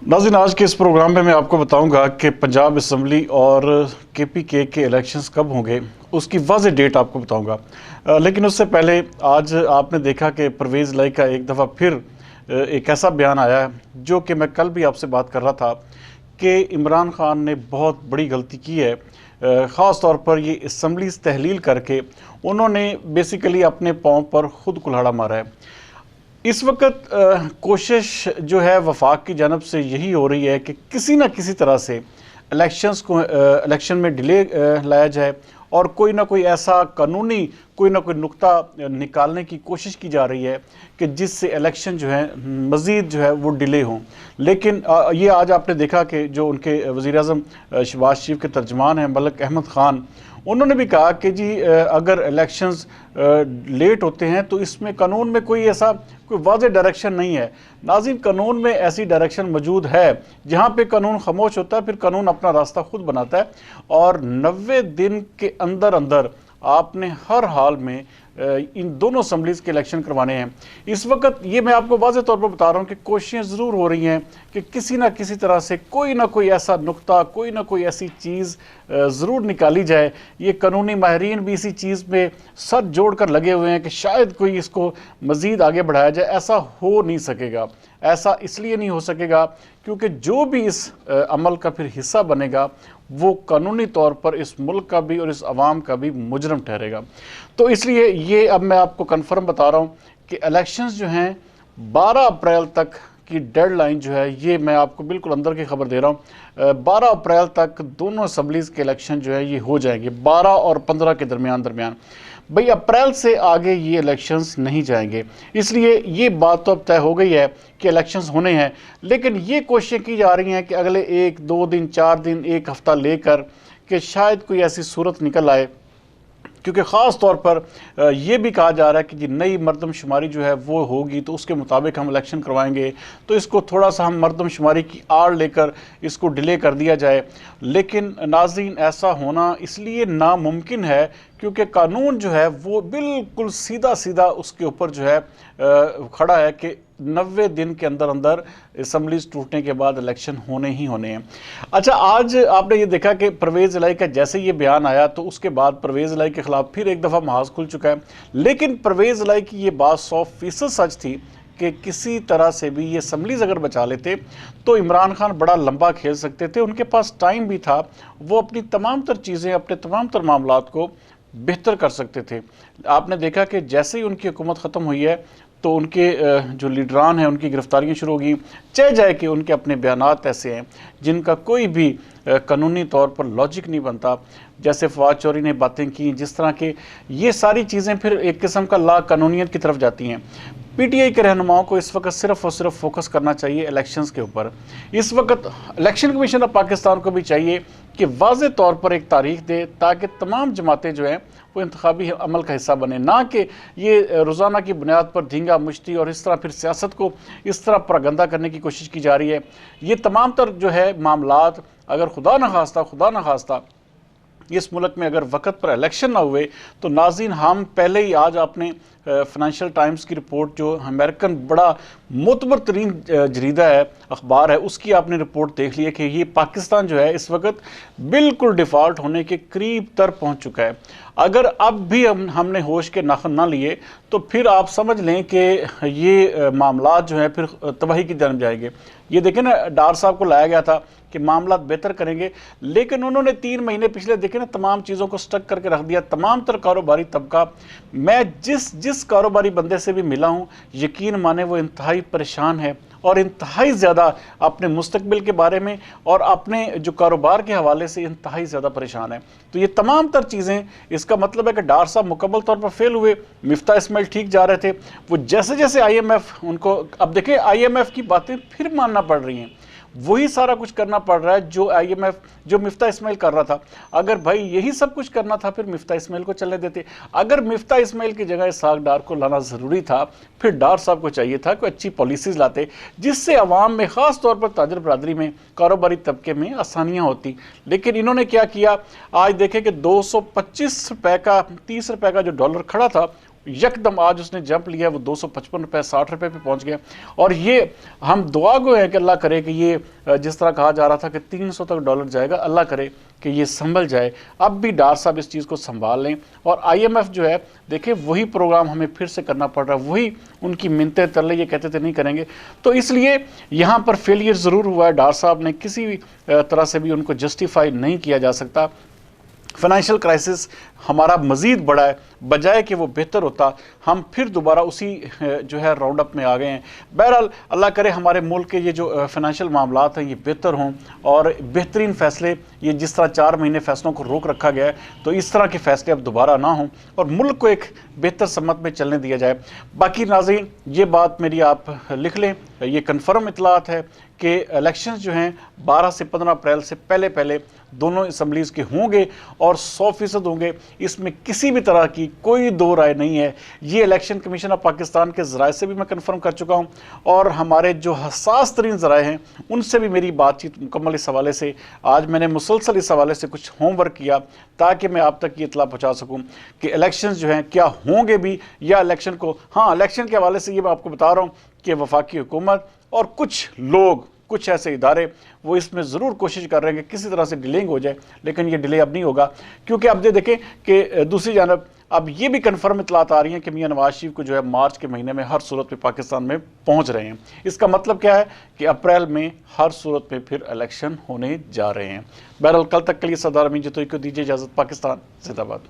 नाज़रीन, आज के इस प्रोग्राम में मैं आपको बताऊंगा कि पंजाब असम्बली और KPK के इलेक्शंस कब होंगे, उसकी वाज़ेह डेट आपको बताऊंगा। लेकिन उससे पहले आज आपने देखा कि परवेज़ लाई का एक दफ़ा फिर एक ऐसा बयान आया है जो कि मैं कल भी आपसे बात कर रहा था कि इमरान खान ने बहुत बड़ी गलती की है। ख़ास तौर पर ये असम्बली तहलील करके उन्होंने बेसिकली अपने पाँव पर ख़ुद कुल्हाड़ा मारा है। इस वक्त कोशिश जो है वफाक की जानब से यही हो रही है कि किसी न किसी तरह से इलेक्शन में डिले लाया जाए और कोई ना कोई ऐसा कानूनी कोई ना कोई नुक्ता निकालने की कोशिश की जा रही है कि जिससे इलेक्शन जो है मज़ीद जो है वो डिले हों। लेकिन ये आज आपने देखा कि जो उनके वज़ीर-ए-आज़म शहबाज शरीफ के तर्जमान हैं मलिक अहमद ख़ान, उन्होंने भी कहा कि जी अगर इलेक्शंस लेट होते हैं तो इसमें कानून में कोई ऐसा कोई वाज़ेह डायरेक्शन नहीं है। नाज़रीन, कानून में ऐसी डायरेक्शन मौजूद है, जहाँ पे कानून खामोश होता है फिर कानून अपना रास्ता खुद बनाता है और 90 दिन के अंदर अंदर आपने हर हाल में इन दोनों असम्बलीज़ के इलेक्शन करवाने हैं। इस वक्त ये मैं आपको वाज़ेह तौर पर बता रहा हूँ कि कोशिशें ज़रूर हो रही हैं कि किसी ना किसी तरह से कोई ना कोई ऐसा नुक्ता, कोई ना कोई ऐसी चीज़ ज़रूर निकाली जाए। ये कानूनी माहिरीन भी इसी चीज़ में सर जोड़ कर लगे हुए हैं कि शायद कोई इसको मज़ीद आगे बढ़ाया जाए। ऐसा हो नहीं सकेगा। ऐसा इसलिए नहीं हो सकेगा क्योंकि जो भी इस अमल का फिर हिस्सा बनेगा वो कानूनी तौर पर इस मुल्क का भी और इस अवाम का भी मुजरम ठहरेगा। तो इसलिए ये अब मैं आपको कन्फर्म बता रहा हूँ कि इलेक्शंस जो हैं 12 अप्रैल तक की डेडलाइन जो है, ये मैं आपको बिल्कुल अंदर की खबर दे रहा हूँ। 12 अप्रैल तक दोनों असम्बलीज़ के इलेक्शन जो है ये हो जाएंगे, 12 और 15 के दरमियान। भाई अप्रैल से आगे ये इलेक्शंस नहीं जाएंगे। इसलिए ये बात तो अब तय हो गई है कि इलेक्शंस होने हैं, लेकिन ये कोशिशें की जा रही हैं कि अगले 1-2 दिन 4 दिन 1 हफ़्ता लेकर कि शायद कोई ऐसी सूरत निकल आए, क्योंकि ख़ास तौर पर ये भी कहा जा रहा है कि जी नई मरदमशुमारी जो है वो होगी तो उसके मुताबिक हम इलेक्शन करवाएंगे, तो इसको थोड़ा सा हम मरदमशुमारी की आड़ लेकर इसको डिले कर दिया जाए। लेकिन नाज़रीन, ऐसा होना इसलिए नामुमकिन है क्योंकि कानून जो है वो बिल्कुल सीधा सीधा उसके ऊपर जो है खड़ा है कि 90 दिन के अंदर अंदर असम्बलीज टूटने के बाद इलेक्शन होने ही होने हैं। अच्छा, आज आपने ये देखा कि परवेज़ लाई का जैसे ये बयान आया तो उसके बाद परवेज़ लाई के ख़िलाफ़ फिर एक दफ़ा महाज खुल चुका है। लेकिन परवेज़ लाई की ये बात 100% सच थी कि किसी तरह से भी ये असम्बलीज अगर बचा लेते तो इमरान खान बड़ा लंबा खेल सकते थे। उनके पास टाइम भी था, वो अपनी तमाम तर चीज़ें, अपने तमाम तर मामलात को बेहतर कर सकते थे। आपने देखा कि जैसे ही उनकी हुकूमत ख़त्म हुई है तो उनके जो लीडरान हैं उनकी गिरफ्तारियाँ शुरू होगी, चाहे जाए कि उनके अपने बयानात ऐसे हैं जिनका कोई भी कानूनी तौर पर लॉजिक नहीं बनता। जैसे फवाद चौधरी ने बातें की, जिस तरह के ये सारी चीज़ें फिर एक किस्म का ला कानूनियत की तरफ जाती हैं। PTI के रहनुमाओं को इस वक्त सिर्फ़ और सिर्फ फोकस करना चाहिए इलेक्शंस के ऊपर। इस वक्त इलेक्शन कमीशन ऑफ पाकिस्तान को भी चाहिए कि वाज़ेह तौर पर एक तारीख दे ताकि तमाम जमातें जो हैं वो इंतखाबी अमल का हिस्सा बने, ना कि ये रोज़ाना की बुनियाद पर धींगा मुश्ती और इस तरह फिर सियासत को इस तरह प्रगंदा करने की कोशिश की जा रही है। ये तमाम तर जो है मामलात अगर खुदा न खास्ता इस मुल्क में अगर वक्त पर इलेक्शन ना हुए तो नाज़रीन, हम पहले ही आज आपने फाइनेंशियल टाइम्स की रिपोर्ट, जो अमेरिकन बड़ा मोतबर तरीन जरीदा है, अखबार है, उसकी आपने रिपोर्ट देख ली है कि ये पाकिस्तान जो है इस वक्त बिल्कुल डिफ़ॉल्ट होने के करीब तर पहुंच चुका है। अगर अब भी हमने होश के नाखन ना लिए तो फिर आप समझ लें कि ये मामलात जो हैं फिर तबाही की जानब जाएंगे। ये देखें ना, डार साहब को लाया गया था कि मामलात बेहतर करेंगे, लेकिन उन्होंने 3 महीने पिछले देखे ना तमाम चीज़ों को स्टक करके रख दिया। तमाम तर कारोबारी तबका, मैं जिस कारोबारी बंदे से भी मिला हूँ, यकीन माने वो इंतहाई परेशान है और इंतहाई ज़्यादा अपने मुस्तकबिल के बारे में और अपने जो कारोबार के हवाले से इंतहाई ज़्यादा परेशान है। तो ये तमाम तर चीज़ें, इसका मतलब है कि डार साहब मुकम्मल तौर पर फेल हुए। मिफ्ता इस्माइल ठीक जा रहे थे, वो जैसे जैसे IMF उनको, अब देखें IMF की बातें फिर मानना पड़ रही हैं, वही सारा कुछ करना पड़ रहा है जो IMF, जो मिफ्ता इस्माइल कर रहा था। अगर भाई यही सब कुछ करना था फिर मिफ्ता इस्माइल को चलने देते। अगर मिफ्ता इस्माइल की जगह इसहाक डार को लाना ज़रूरी था, फिर डार साहब को चाहिए था कोई अच्छी पॉलिसीज़ लाते जिससे अवाम में, ख़ास तौर पर ताजर बरादरी में, कारोबारी तबके में आसानियाँ होती। लेकिन इन्होंने क्या किया, आज देखें कि 225 रुपये का, 30 रुपये का जो डॉलर खड़ा था यकदम आज उसने जंप लिया, वो 255 रुपए 60 रुपए पे पहुंच गया। और ये हम दुआ गो है कि अल्लाह करे कि ये जिस तरह कहा जा रहा था कि 300 तक डॉलर जाएगा, अल्लाह करे कि ये संभल जाए। अब भी डॉक्टर साहब इस चीज़ को संभाल लें। और IMF जो है देखिए वही प्रोग्राम हमें फिर से करना पड़ रहा है, वही उनकी मिन्नतें तरले, ये कहते थे नहीं करेंगे। तो इसलिए यहाँ पर फेलियर ज़रूर हुआ है। डॉक्टर साहब ने किसी भी तरह से भी उनको जस्टिफाई नहीं किया जा सकता। फाइनेंशियल क्राइसिस हमारा मज़ीद बढ़ा है, बजाय कि वो बेहतर होता, हम फिर दोबारा उसी जो है राउंड अप में आ गए हैं। बहरहाल अल्लाह करे हमारे मुल्क के ये जो फाइनेंशियल मामलात हैं ये बेहतर हों और बेहतरीन फ़ैसले, ये जिस तरह 4 महीने फ़ैसलों को रोक रखा गया है, तो इस तरह के फ़ैसले अब दोबारा ना हों और मुल्क को एक बेहतर समत में चलने दिया जाए। बाकी नाज़रीन ये बात मेरी आप लिख लें, ये कन्फर्म इतलात है कि इलेक्शंस जो हैं 12 से 15 अप्रैल से पहले पहले दोनों असम्बलीज़ के होंगे और 100% होंगे। इसमें किसी भी तरह की कोई दो राय नहीं है। ये इलेक्शन कमीशन ऑफ पाकिस्तान के ज़राए से भी मैं कन्फर्म कर चुका हूँ और हमारे जो हसास तरीन ज़राए हैं उनसे भी मेरी बातचीत मुकम्मल इस हवाले से, आज मैंने मुसलसल इस हवाले से कुछ होमवर्क किया ताकि मैं आप तक ये इतला पहुँचा सकूँ कि इलेक्शन जो हैं क्या होंगे भी या इलेक्शन को, हाँ इलेक्शन के हवाले से ये मैं आपको बता रहा हूँ कि वफाकी हुकूमत और कुछ लोग, कुछ ऐसे इदारे वो इसमें ज़रूर कोशिश कर रहे हैं कि किसी तरह से डिलेइंग हो जाए, लेकिन ये डिले अब नहीं होगा। क्योंकि अब देखें कि दूसरी जानब अब ये भी कन्फर्म इतलात आ रही हैं कि मियां नवाज शरीफ को जो है मार्च के महीने में हर सूरत में पाकिस्तान में पहुंच रहे हैं। इसका मतलब क्या है कि अप्रैल में हर सूरत में फिर इलेक्शन होने जा रहे हैं। बहरहाल कल तक के लिए सरदार अमीन जतोई को दीजिए इजाज़त। पाकिस्तान जिंदाबाद।